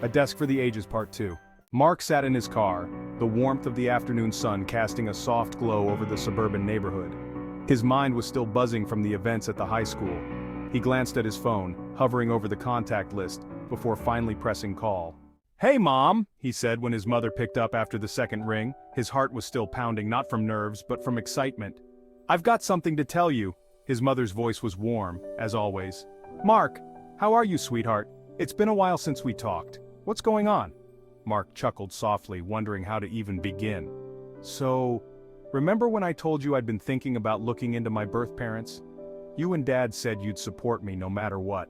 A Desk for the Ages Part 2. Mark sat in his car, the warmth of the afternoon sun casting a soft glow over the suburban neighborhood. His mind was still buzzing from the events at the high school. He glanced at his phone, hovering over the contact list, before finally pressing call. "Hey, Mom," he said when his mother picked up after the second ring. His heart was still pounding, not from nerves, but from excitement. "I've got something to tell you." His mother's voice was warm, as always. "Mark, how are you, sweetheart? It's been a while since we talked. What's going on?" Mark chuckled softly, wondering how to even begin. "So, remember when I told you I'd been thinking about looking into my birth parents? You and Dad said you'd support me no matter what.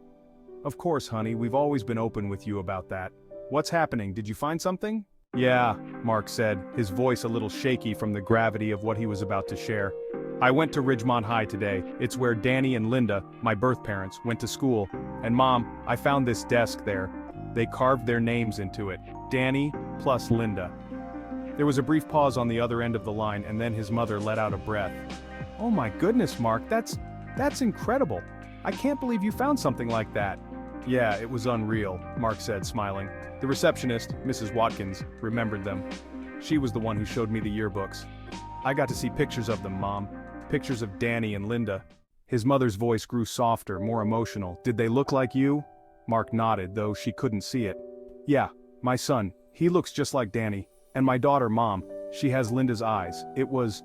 Of course, honey, we've always been open with you about that. What's happening? Did you find something?" "Yeah," Mark said, his voice a little shaky from the gravity of what he was about to share. "I went to Ridgemont High today. It's where Danny and Linda, my birth parents, went to school. And Mom, I found this desk there. They carved their names into it. Danny plus Linda." There was a brief pause on the other end of the line, and then his mother let out a breath. "Oh my goodness, Mark, that's incredible. I can't believe you found something like that." "Yeah, it was unreal," Mark said, smiling. "The receptionist, Mrs. Watkins, remembered them. She was the one who showed me the yearbooks. I got to see pictures of them, Mom. Pictures of Danny and Linda." His mother's voice grew softer, more emotional. "Did they look like you?" Mark nodded, though she couldn't see it. "Yeah, my son, he looks just like Danny. And my daughter, Mom, she has Linda's eyes. It was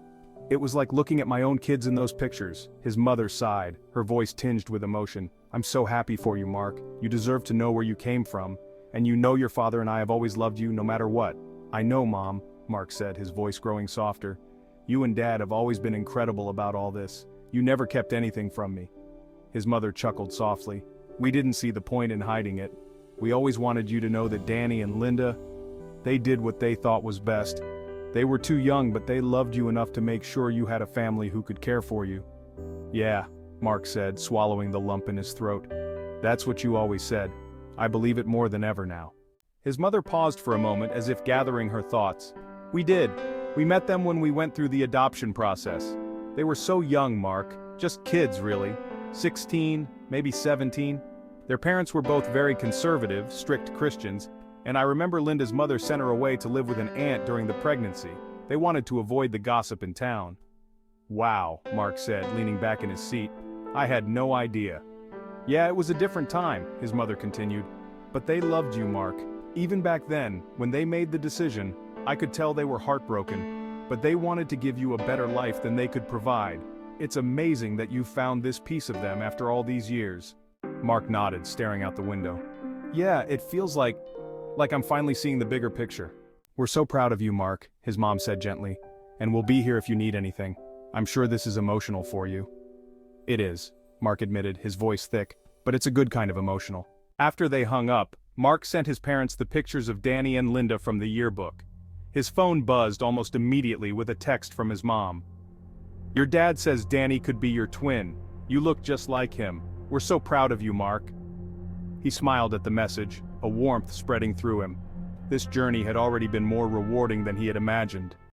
like looking at my own kids in those pictures." His mother sighed, her voice tinged with emotion. "I'm so happy for you, Mark. You deserve to know where you came from. And you know your father and I have always loved you no matter what." "I know, Mom," Mark said, his voice growing softer. "You and Dad have always been incredible about all this. You never kept anything from me." His mother chuckled softly. "We didn't see the point in hiding it. We always wanted you to know that Danny and Linda, they did what they thought was best. They were too young, but they loved you enough to make sure you had a family who could care for you." "Yeah," Mark said, swallowing the lump in his throat. "That's what you always said. I believe it more than ever now." His mother paused for a moment as if gathering her thoughts. "We did. We met them when we went through the adoption process. They were so young, Mark. Just kids, really. 16, maybe 17. Their parents were both very conservative, strict Christians, and I remember Linda's mother sent her away to live with an aunt during the pregnancy. They wanted to avoid the gossip in town." "Wow," Mark said, leaning back in his seat. "I had no idea." "Yeah, it was a different time," his mother continued. "But they loved you, Mark. Even back then, when they made the decision, I could tell they were heartbroken, but they wanted to give you a better life than they could provide. It's amazing that you found this piece of them after all these years." Mark nodded, staring out the window. "Yeah, it feels like I'm finally seeing the bigger picture." "We're so proud of you, Mark," his mom said gently. "And we'll be here if you need anything. I'm sure this is emotional for you." "It is," Mark admitted, his voice thick, "but it's a good kind of emotional." After they hung up, Mark sent his parents the pictures of Danny and Linda from the yearbook. His phone buzzed almost immediately with a text from his mom. "Your dad says Danny could be your twin. You look just like him. We're so proud of you, Mark." He smiled at the message, a warmth spreading through him. This journey had already been more rewarding than he had imagined.